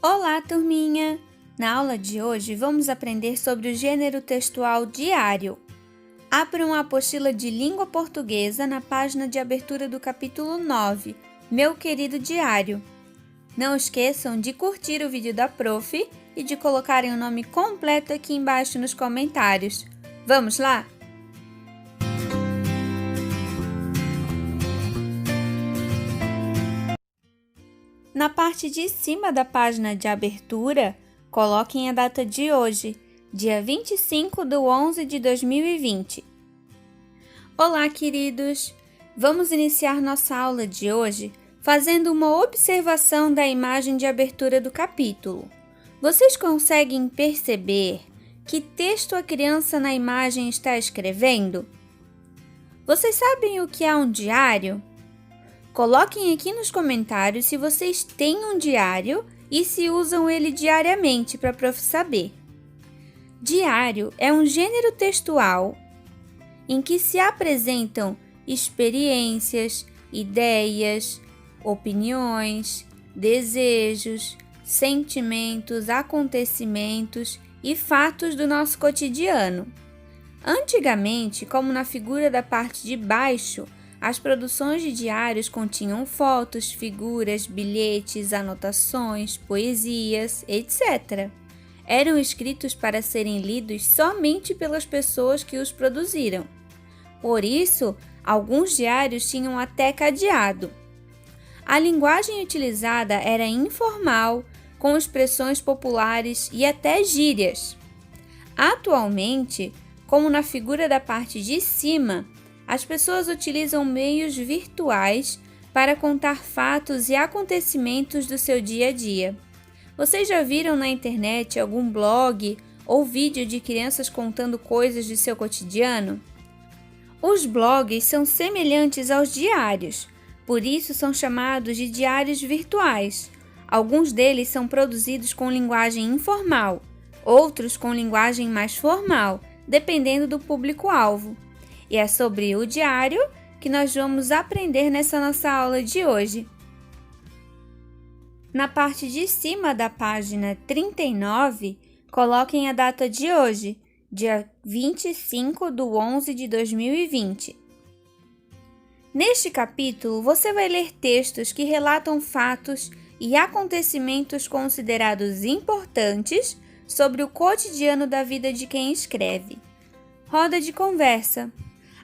Olá, turminha! Na aula de hoje vamos aprender sobre o gênero textual diário. Abram a apostila de língua portuguesa na página de abertura do capítulo 9, Meu Querido Diário. Não esqueçam de curtir o vídeo da prof e de colocarem o nome completo aqui embaixo nos comentários. Vamos lá? Na parte de cima da página de abertura, coloquem a data de hoje, dia 25/11 de 2020. Olá, queridos! Vamos iniciar nossa aula de hoje fazendo uma observação da imagem de abertura do capítulo. Vocês conseguem perceber que texto a criança na imagem está escrevendo? Vocês sabem o que é um diário? Coloquem aqui nos comentários se vocês têm um diário e se usam ele diariamente para a prof saber. Diário é um gênero textual em que se apresentam experiências, ideias, opiniões, desejos, sentimentos, acontecimentos e fatos do nosso cotidiano. Antigamente, como na figura da parte de baixo, as produções de diários continham fotos, figuras, bilhetes, anotações, poesias, etc. Eram escritos para serem lidos somente pelas pessoas que os produziram. Por isso, alguns diários tinham até cadeado. A linguagem utilizada era informal, com expressões populares e até gírias. Atualmente, como na figura da parte de cima, as pessoas utilizam meios virtuais para contar fatos e acontecimentos do seu dia a dia. Vocês já viram na internet algum blog ou vídeo de crianças contando coisas de seu cotidiano? Os blogs são semelhantes aos diários, por isso são chamados de diários virtuais. Alguns deles são produzidos com linguagem informal, outros com linguagem mais formal, dependendo do público-alvo. E é sobre o diário que nós vamos aprender nessa nossa aula de hoje. Na parte de cima da página 39, coloquem a data de hoje, dia 25/11 de 2020. Neste capítulo, você vai ler textos que relatam fatos e acontecimentos considerados importantes sobre o cotidiano da vida de quem escreve. Roda de conversa.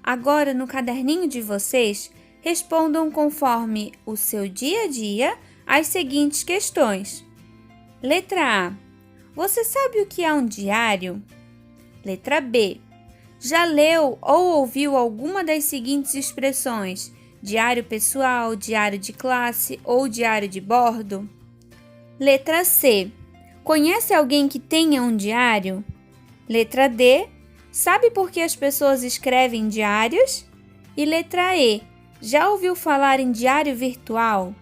Agora, no caderninho de vocês, respondam conforme o seu dia a dia as seguintes questões. Letra A. Você sabe o que é um diário? Letra B. Já leu ou ouviu alguma das seguintes expressões? Diário pessoal, diário de classe ou diário de bordo? Letra C. Conhece alguém que tenha um diário? Letra D. Sabe por que as pessoas escrevem diários? E letra E. Já ouviu falar em diário virtual?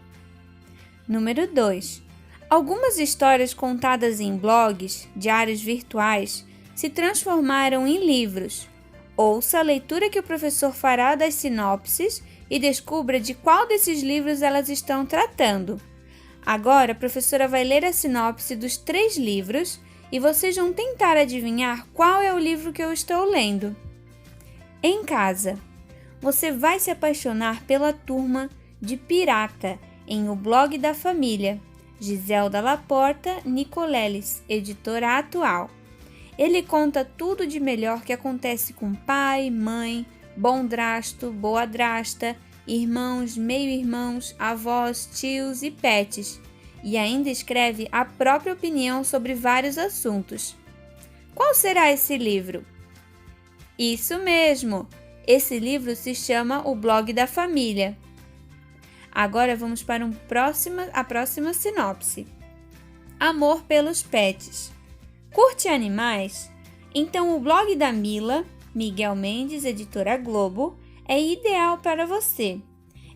Número 2. Algumas histórias contadas em blogs, diários virtuais, se transformaram em livros. Ouça a leitura que o professor fará das sinopses e descubra de qual desses livros elas estão tratando. Agora, a professora vai ler a sinopse dos 3 livros e vocês vão tentar adivinhar qual é o livro que eu estou lendo. Em casa, você vai se apaixonar pela turma de Pirata em O Blog da Família, Giselda Laporta Nicoleles, editora atual. Ele conta tudo de melhor que acontece com pai, mãe, bondrasto, boadrasta, irmãos, meio-irmãos, avós, tios e pets. E ainda escreve a própria opinião sobre vários assuntos. Qual será esse livro? Isso mesmo! Esse livro se chama O Blog da Família. Agora vamos para a próxima sinopse. Amor pelos pets. Curte animais? Então o blog da Mila, Miguel Mendes, editora Globo, é ideal para você.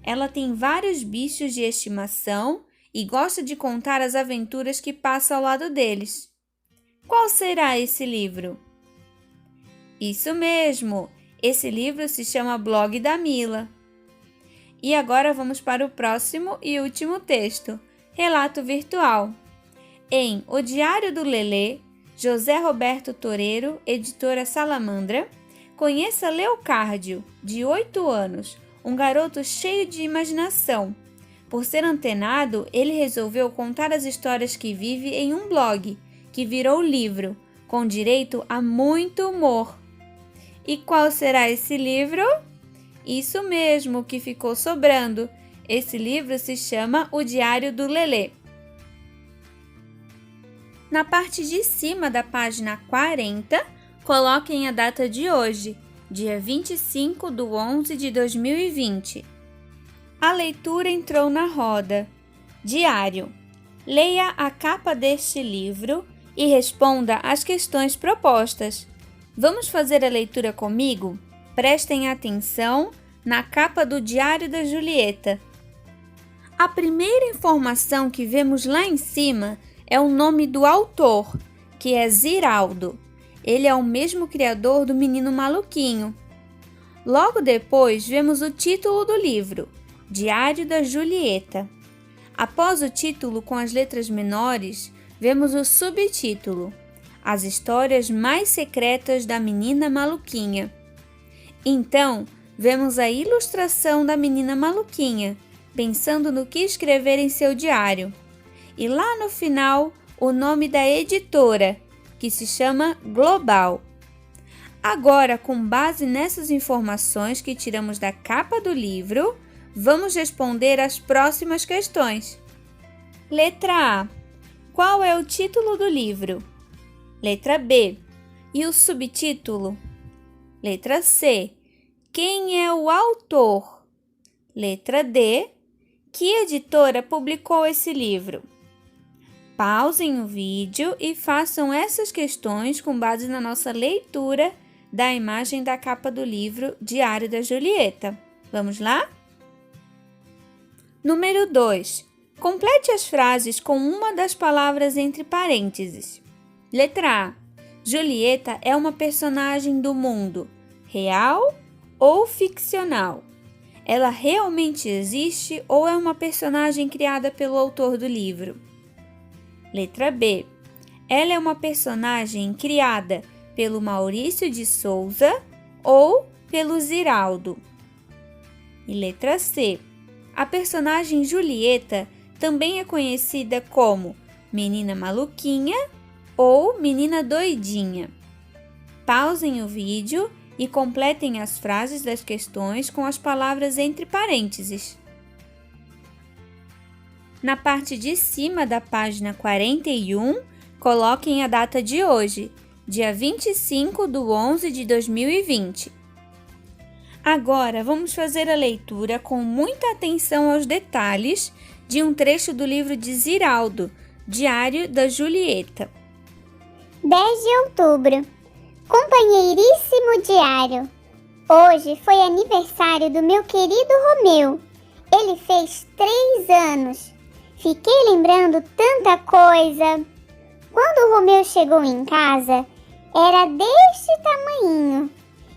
Ela tem vários bichos de estimação e gosta de contar as aventuras que passa ao lado deles. Qual será esse livro? Isso mesmo! Esse livro se chama Blog da Mila. E agora vamos para o próximo e último texto, Relato Virtual. em O Diário do Lelê, José Roberto Toreiro, editora Salamandra, conheça Leocárdio, de 8 anos, um garoto cheio de imaginação. Por ser antenado, ele resolveu contar as histórias que vive em um blog, que virou livro, com direito a muito humor. E qual será esse livro? Isso mesmo que ficou sobrando. Esse livro se chama O Diário do Lelê. Na parte de cima da página 40, coloquem a data de hoje, dia 25/11 de 2020. A leitura entrou na roda. Diário. Leia a capa deste livro e responda às questões propostas. Vamos fazer a leitura comigo? Prestem atenção na capa do Diário da Julieta. A primeira informação que vemos lá em cima é o nome do autor, que é Ziraldo. Ele é o mesmo criador do Menino Maluquinho. Logo depois, vemos o título do livro, Diário da Julieta. Após o título com as letras menores, vemos o subtítulo, As Histórias Mais Secretas da Menina Maluquinha. Então, vemos a ilustração da Menina Maluquinha, pensando no que escrever em seu diário. E lá no final, o nome da editora, que se chama Global. Agora, com base nessas informações que tiramos da capa do livro, vamos responder as próximas questões. Letra A. Qual é o título do livro? Letra B. E o subtítulo? Letra C. Quem é o autor? Letra D. Que editora publicou esse livro? Pausem o vídeo e façam essas questões com base na nossa leitura da imagem da capa do livro Diário da Julieta. Vamos lá? Número 2. Complete as frases com uma das palavras entre parênteses. Letra A. Julieta é uma personagem do mundo real ou ficcional? Ela realmente existe ou é uma personagem criada pelo autor do livro? Letra B. Ela é uma personagem criada pelo Maurício de Souza ou pelo Ziraldo? E letra C. A personagem Julieta também é conhecida como Menina Maluquinha ou Menina Doidinha. Pausem o vídeo e completem as frases das questões com as palavras entre parênteses. Na parte de cima da página 41, coloquem a data de hoje, dia 25/11 de 2020. Agora, vamos fazer a leitura com muita atenção aos detalhes de um trecho do livro de Ziraldo, Diário da Julieta. 10 de outubro. Companheiríssimo diário. Hoje foi aniversário do meu querido Romeu. Ele fez 3 anos. Fiquei lembrando tanta coisa. Quando o Romeu chegou em casa, era deste tamanhinho.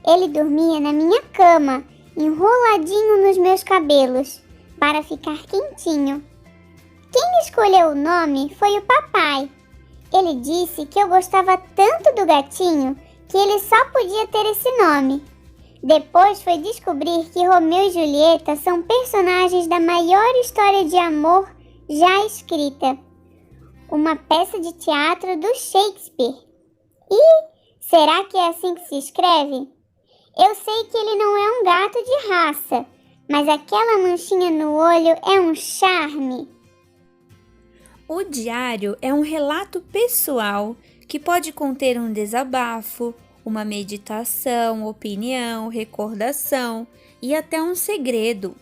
Ele dormia na minha cama, enroladinho nos meus cabelos, para ficar quentinho. Quem escolheu o nome foi o papai. Ele disse que eu gostava tanto do gatinho que ele só podia ter esse nome. Depois foi descobrir que Romeu e Julieta são personagens da maior história de amor já escrita, uma peça de teatro do Shakespeare. E será que é assim que se escreve? Eu sei que ele não é um gato de raça, mas aquela manchinha no olho é um charme. O diário é um relato pessoal que pode conter um desabafo, uma meditação, opinião, recordação e até um segredo.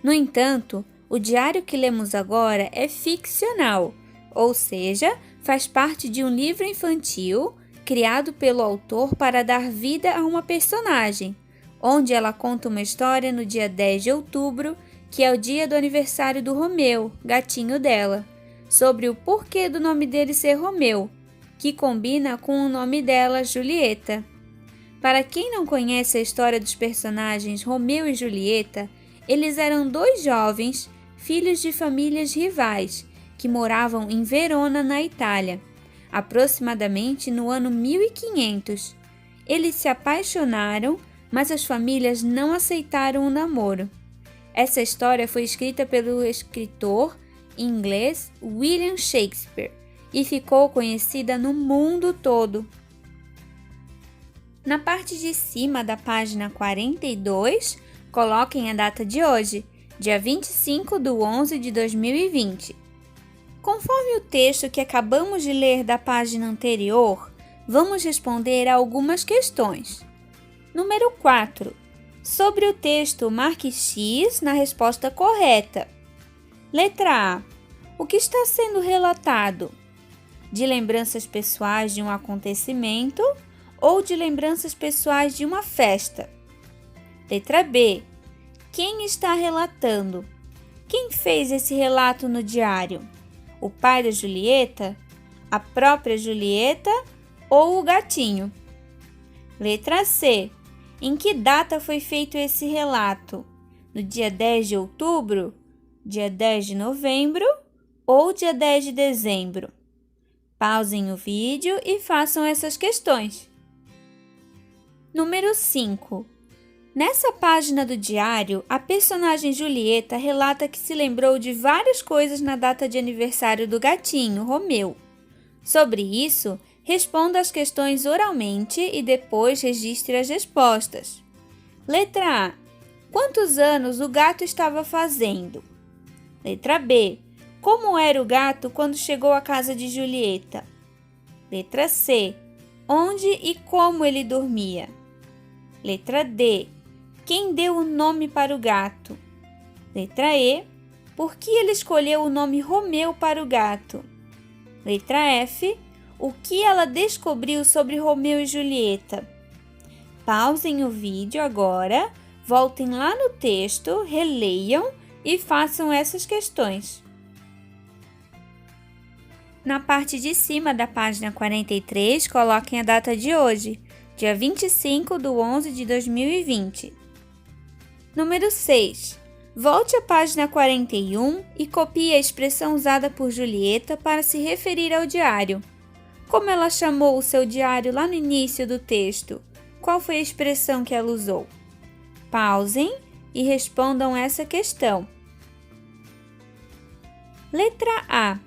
No entanto, o diário que lemos agora é ficcional, ou seja, faz parte de um livro infantil criado pelo autor para dar vida a uma personagem, onde ela conta uma história no dia 10 de outubro, que é o dia do aniversário do Romeu, gatinho dela, sobre o porquê do nome dele ser Romeu, que combina com o nome dela, Julieta. Para quem não conhece a história dos personagens Romeu e Julieta, eles eram 2 jovens, filhos de famílias rivais, que moravam em Verona, na Itália, aproximadamente no ano 1500. Eles se apaixonaram, mas as famílias não aceitaram o namoro. Essa história foi escrita pelo escritor inglês William Shakespeare e ficou conhecida no mundo todo. Na parte de cima da página 42, coloquem a data de hoje, dia 25/11 de 2020. Conforme o texto que acabamos de ler da página anterior, vamos responder a algumas questões. Número 4. Sobre o texto, marque X na resposta correta. Letra A. O que está sendo relatado? De lembranças pessoais de um acontecimento ou de lembranças pessoais de uma festa? Letra B. Quem está relatando? Quem fez esse relato no diário? O pai da Julieta? A própria Julieta ou o gatinho? Letra C. Em que data foi feito esse relato? No dia 10 de outubro, dia 10 de novembro ou dia 10 de dezembro? Pausem o vídeo e façam essas questões. Número 5. Nessa página do diário, a personagem Julieta relata que se lembrou de várias coisas na data de aniversário do gatinho, Romeu. Sobre isso, responda as questões oralmente e depois registre as respostas. Letra A. Quantos anos o gato estava fazendo? Letra B. Como era o gato quando chegou à casa de Julieta? Letra C. Onde e como ele dormia? Letra D. Quem deu o nome para o gato? Letra E. Por que ele escolheu o nome Romeu para o gato? Letra F. O que ela descobriu sobre Romeu e Julieta? Pausem o vídeo agora, voltem lá no texto, releiam e façam essas questões. Na parte de cima da página 43, coloquem a data de hoje, dia 25/11 de 2020. Número 6. Volte à página 41 e copie a expressão usada por Julieta para se referir ao diário. Como ela chamou o seu diário lá no início do texto? Qual foi a expressão que ela usou? Pausem e respondam essa questão. Letra A.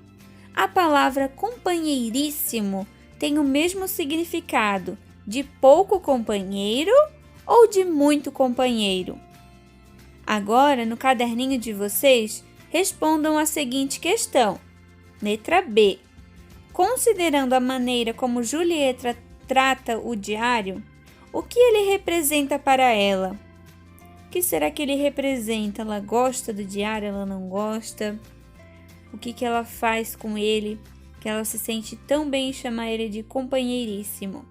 A palavra companheiríssimo tem o mesmo significado de pouco companheiro ou de muito companheiro? Agora, no caderninho de vocês, respondam a seguinte questão. Letra B. Considerando a maneira como Julieta trata o diário, o que ele representa para ela? O que será que ele representa? Ela gosta do diário? Ela não gosta? O que ela faz com ele que ela se sente tão bem em chamar ele de companheiríssimo?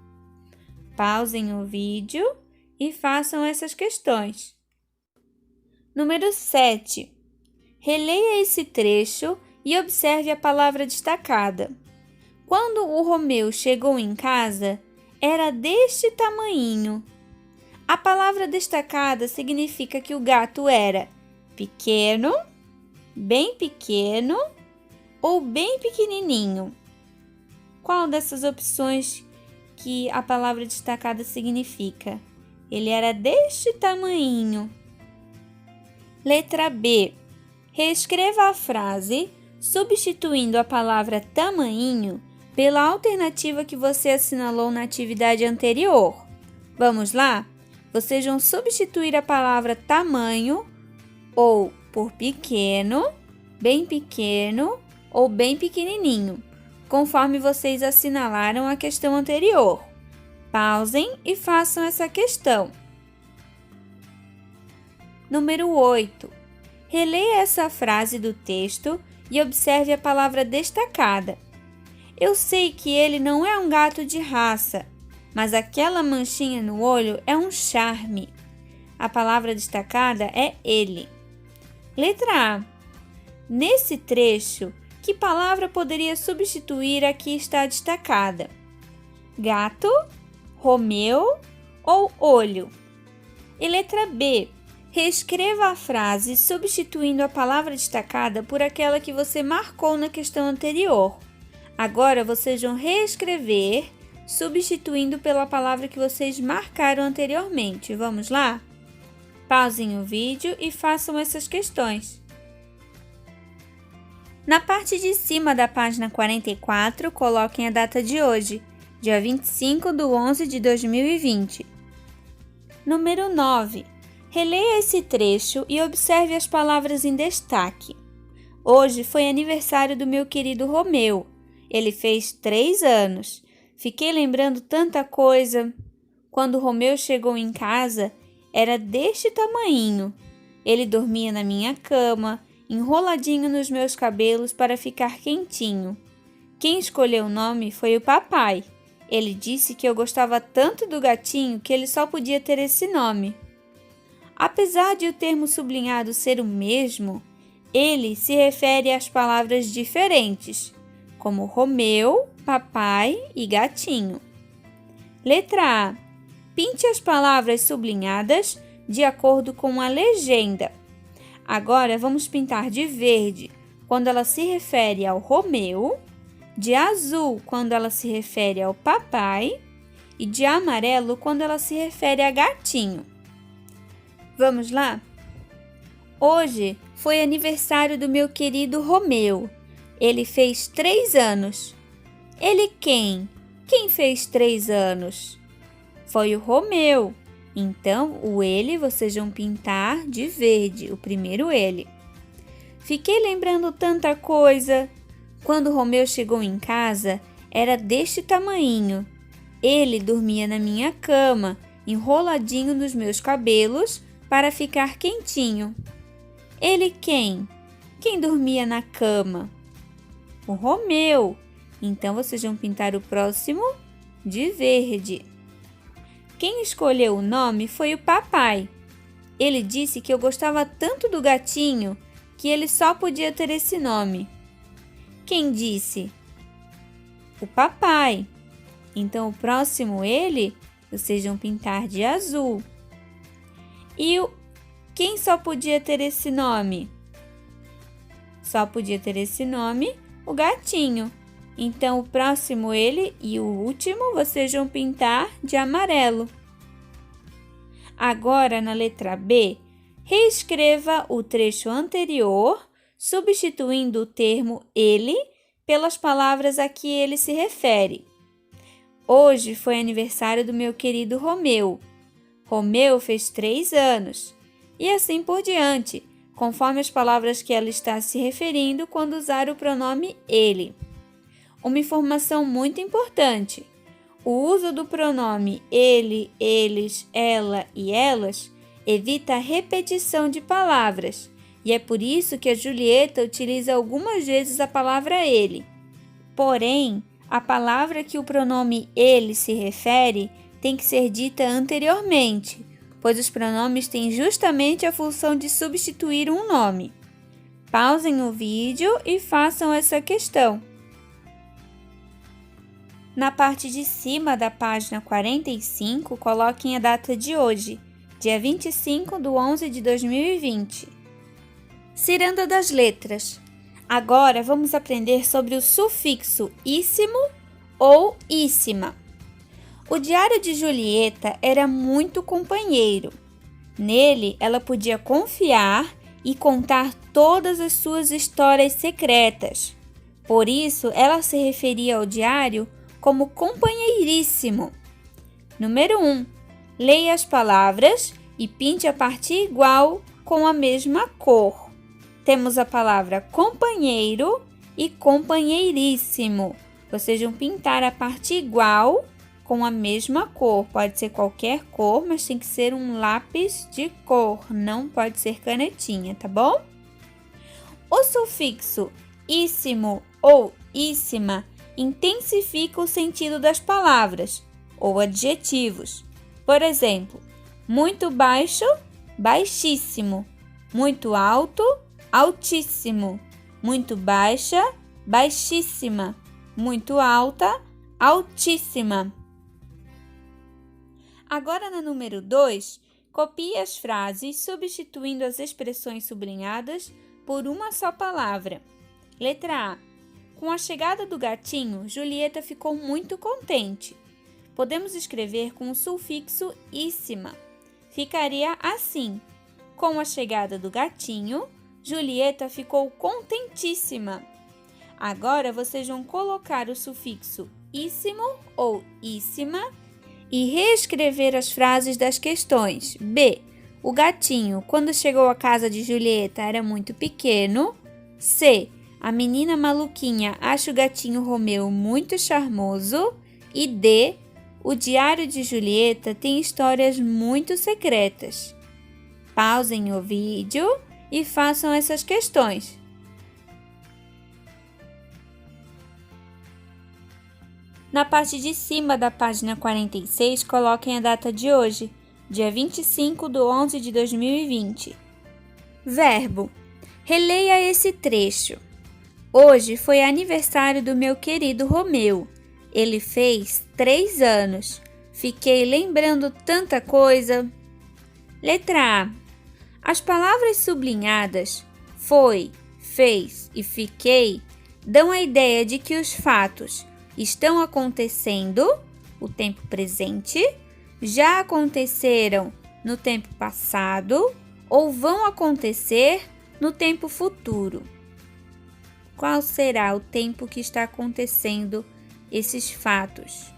Pausem o vídeo e façam essas questões. Número 7. Releia esse trecho e observe a palavra destacada. Quando o Romeu chegou em casa, era deste tamanhinho. A palavra destacada significa que o gato era pequeno, bem pequeno ou bem pequenininho. Qual dessas opções que a palavra destacada significa? Ele era deste tamanhinho. Letra B. Reescreva a frase substituindo a palavra tamanhinho pela alternativa que você assinalou na atividade anterior. Vamos lá? Vocês vão substituir a palavra tamanho ou por pequeno, bem pequeno ou bem pequenininho, conforme vocês assinalaram a questão anterior. Pausem e façam essa questão. Número 8. Releia essa frase do texto e observe a palavra destacada. Eu sei que ele não é um gato de raça, mas aquela manchinha no olho é um charme. A palavra destacada é ele. Letra A. Nesse trecho, que palavra poderia substituir a que está destacada? Gato, Romeu ou olho? E letra B. Reescreva a frase substituindo a palavra destacada por aquela que você marcou na questão anterior. Agora vocês vão reescrever, substituindo pela palavra que vocês marcaram anteriormente. Vamos lá? Pausem o vídeo e façam essas questões. Na parte de cima da página 44, coloquem a data de hoje, dia 25/11 de 2020. Número 9. Releia esse trecho e observe as palavras em destaque. Hoje foi aniversário do meu querido Romeu. Ele fez 3 anos. Fiquei lembrando tanta coisa. Quando Romeu chegou em casa, era deste tamanhinho. Ele dormia na minha cama, enroladinho nos meus cabelos para ficar quentinho. Quem escolheu o nome foi o papai. Ele disse que eu gostava tanto do gatinho que ele só podia ter esse nome. Apesar de o termo sublinhado ser o mesmo, ele se refere às palavras diferentes, como Romeu, papai e gatinho. Letra A. Pinte as palavras sublinhadas de acordo com a legenda. Agora vamos pintar de verde quando ela se refere ao Romeu, de azul quando ela se refere ao papai e de amarelo quando ela se refere a gatinho. Vamos lá? Hoje foi aniversário do meu querido Romeu. Ele fez 3 anos. Ele quem? Quem fez 3 anos? Foi o Romeu. Então, o ele vocês vão pintar de verde, o primeiro ele. Fiquei lembrando tanta coisa. Quando Romeu chegou em casa, era deste tamanhinho. Ele dormia na minha cama, enroladinho nos meus cabelos, para ficar quentinho. Ele quem? Quem dormia na cama? O Romeu. Então, vocês vão pintar o próximo de verde. Quem escolheu o nome foi o papai. Ele disse que eu gostava tanto do gatinho que ele só podia ter esse nome. Quem disse? O papai. Então, o próximo ele, vocês vão pintar de azul. E quem só podia ter esse nome? Só podia ter esse nome o gatinho. Então, o próximo ele e o último vocês vão pintar de amarelo. Agora, na letra B, reescreva o trecho anterior, substituindo o termo ele pelas palavras a que ele se refere. Hoje foi aniversário do meu querido Romeu. Romeu fez 3 anos. E assim por diante, conforme as palavras que ela está se referindo quando usar o pronome ele. Uma informação muito importante. O uso do pronome ele, eles, ela e elas evita a repetição de palavras, e é por isso que a Julieta utiliza algumas vezes a palavra ele. Porém, a palavra que o pronome ele se refere tem que ser dita anteriormente, pois os pronomes têm justamente a função de substituir um nome. Pausem o vídeo e façam essa questão. Na parte de cima da página 45, coloquem a data de hoje, dia 25/11 de 2020. Ciranda das letras. Agora vamos aprender sobre o sufixo íssimo ou íssima. O diário de Julieta era muito companheiro. Nele, ela podia confiar e contar todas as suas histórias secretas. Por isso, ela se referia ao diário como companheiríssimo. Número 1. Leia as palavras e pinte a parte igual com a mesma cor. Temos a palavra companheiro e companheiríssimo. Vocês vão pintar a parte igual com a mesma cor. Pode ser qualquer cor, mas tem que ser um lápis de cor, não pode ser canetinha, tá bom? O sufixo íssimo ou íssima intensifica o sentido das palavras ou adjetivos. Por exemplo, muito baixo, baixíssimo. Muito alto, altíssimo. Muito baixa, baixíssima. Muito alta, altíssima. Agora, na número 2, Copie as frases substituindo as expressões sublinhadas por uma só palavra. Letra A. Com a chegada do gatinho, Julieta ficou muito contente. Podemos escrever com o sufixo íssima. Ficaria assim: com a chegada do gatinho, Julieta ficou contentíssima. Agora vocês vão colocar o sufixo íssimo ou íssima e reescrever as frases das questões. B. O gatinho, quando chegou à casa de Julieta, era muito pequeno. C. A menina maluquinha acha o gatinho Romeu muito charmoso. E D. O diário de Julieta tem histórias muito secretas. Pausem o vídeo e façam essas questões. Na parte de cima da página 46, coloquem a data de hoje, dia 25/11 de 2020. Verbo. Releia esse trecho. Hoje foi aniversário do meu querido Romeu. Ele fez 3 anos. Fiquei lembrando tanta coisa. Letra A. As palavras sublinhadas foi, fez e fiquei dão a ideia de que os fatos estão acontecendo, o tempo presente, já aconteceram no tempo passado ou vão acontecer no tempo futuro. Qual será o tempo que está acontecendo esses fatos?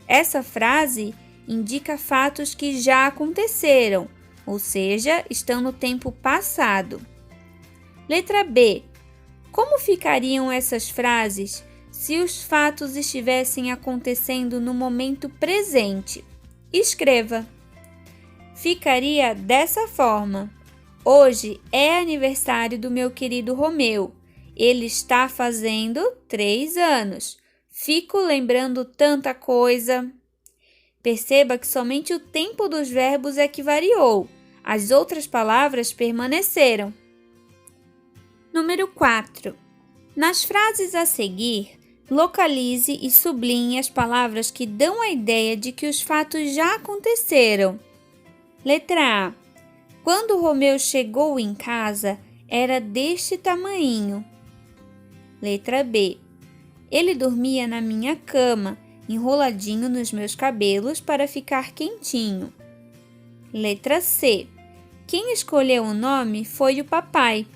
Essa frase indica fatos que já aconteceram, ou seja, estão no tempo passado. Letra B. Como ficariam essas frases se os fatos estivessem acontecendo no momento presente? Escreva. Ficaria dessa forma: hoje é aniversário do meu querido Romeu. Ele está fazendo 3 anos. Fico lembrando tanta coisa. Perceba que somente o tempo dos verbos é que variou. As outras palavras permaneceram. Número 4. Nas frases a seguir, localize e sublinhe as palavras que dão a ideia de que os fatos já aconteceram. Letra A. Quando Romeu chegou em casa, era deste tamanho. Letra B. Ele dormia na minha cama, enroladinho nos meus cabelos para ficar quentinho. Letra C. Quem escolheu o nome foi o papai.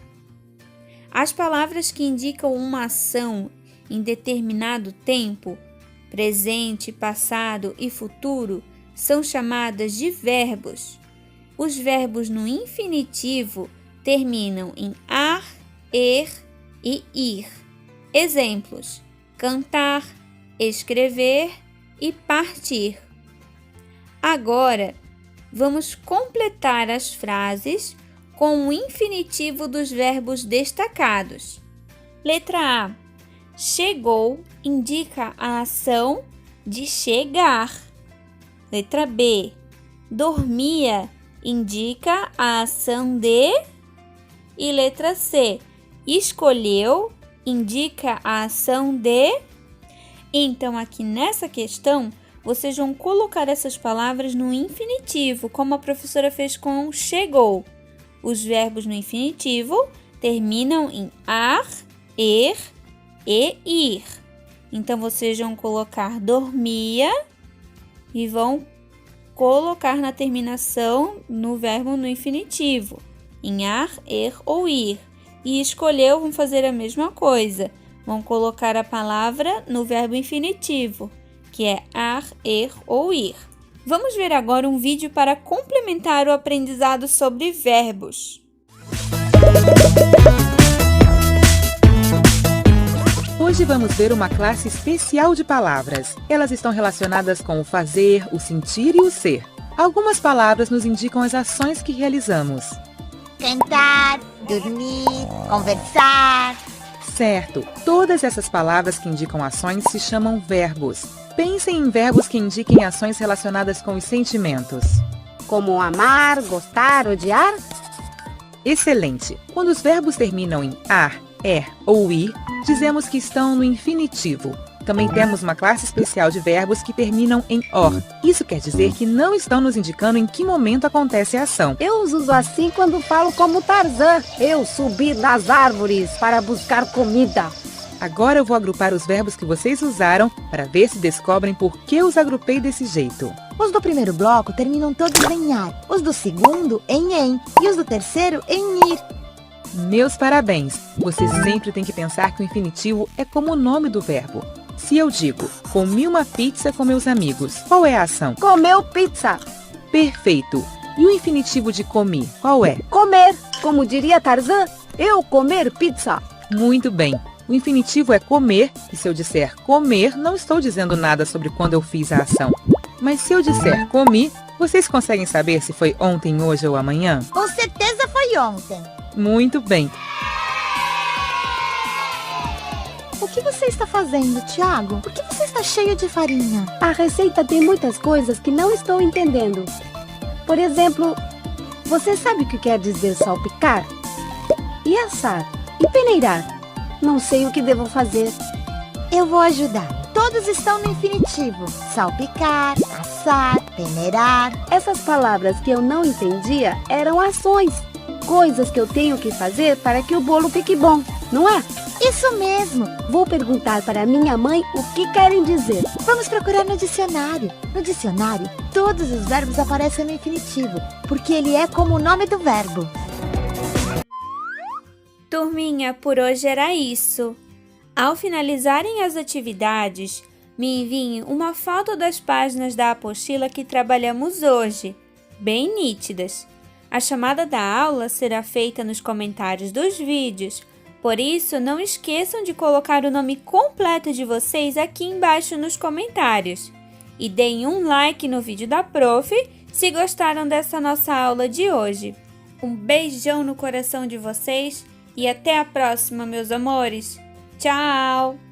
As palavras que indicam uma ação em determinado tempo, presente, passado e futuro, são chamadas de verbos. Os verbos no infinitivo terminam em ar, er e ir. Exemplos: cantar, escrever e partir. Agora, vamos completar as frases com o infinitivo dos verbos destacados. Letra A. Chegou indica a ação de chegar. Letra B. Dormia indica a ação de. E letra C. Escolheu indica a ação de. Então, aqui nessa questão, vocês vão colocar essas palavras no infinitivo, como a professora fez com chegou. Os verbos no infinitivo terminam em ar, er e ir. Então, vocês vão colocar dormia e vão colocar na terminação no verbo no infinitivo, em ar, er ou ir. E escolheu, vão fazer a mesma coisa. Vão colocar a palavra no verbo infinitivo, que é ar, er ou ir. Vamos ver agora um vídeo para complementar o aprendizado sobre verbos. Hoje vamos ver uma classe especial de palavras. Elas estão relacionadas com o fazer, o sentir e o ser. Algumas palavras nos indicam as ações que realizamos. Cantar, dormir, conversar. Certo, todas essas palavras que indicam ações se chamam verbos. Pensem em verbos que indiquem ações relacionadas com os sentimentos. Como amar, gostar, odiar? Excelente! Quando os verbos terminam em ar, er ou ir, dizemos que estão no infinitivo. Também temos uma classe especial de verbos que terminam em OR. Isso quer dizer que não estão nos indicando em que momento acontece a ação. Eu os uso assim quando falo como Tarzan. Eu subi nas árvores para buscar comida. Agora eu vou agrupar os verbos que vocês usaram para ver se descobrem por que os agrupei desse jeito. Os do primeiro bloco terminam todos em ar, os do segundo em e os do terceiro em ir. Meus parabéns! Você sempre tem que pensar que o infinitivo é como o nome do verbo. Se eu digo, comi uma pizza com meus amigos, qual é a ação? Comeu pizza. Perfeito! E o infinitivo de comi, qual é? Comer. Como diria Tarzan, eu comer pizza. Muito bem! O infinitivo é comer, e se eu disser comer, não estou dizendo nada sobre quando eu fiz a ação. Mas se eu disser comi, vocês conseguem saber se foi ontem, hoje ou amanhã? Com certeza foi ontem. Muito bem! O que você está fazendo, Tiago? Por que você está cheio de farinha? A receita tem muitas coisas que não estou entendendo. Por exemplo, você sabe o que quer dizer salpicar? E assar? E peneirar? Não sei o que devo fazer. Eu vou ajudar. Todos estão no infinitivo. Salpicar, assar, peneirar. Essas palavras que eu não entendia eram ações. Coisas que eu tenho que fazer para que o bolo fique bom, não é? Isso mesmo. Vou perguntar para minha mãe o que querem dizer. Vamos procurar no dicionário. No dicionário, todos os verbos aparecem no infinitivo, porque ele é como o nome do verbo. Turminha, por hoje era isso. Ao finalizarem as atividades, me enviem uma foto das páginas da apostila que trabalhamos hoje, bem nítidas. A chamada da aula será feita nos comentários dos vídeos, por isso não esqueçam de colocar o nome completo de vocês aqui embaixo nos comentários. E deem um like no vídeo da prof se gostaram dessa nossa aula de hoje. Um beijão no coração de vocês e até a próxima, meus amores. Tchau!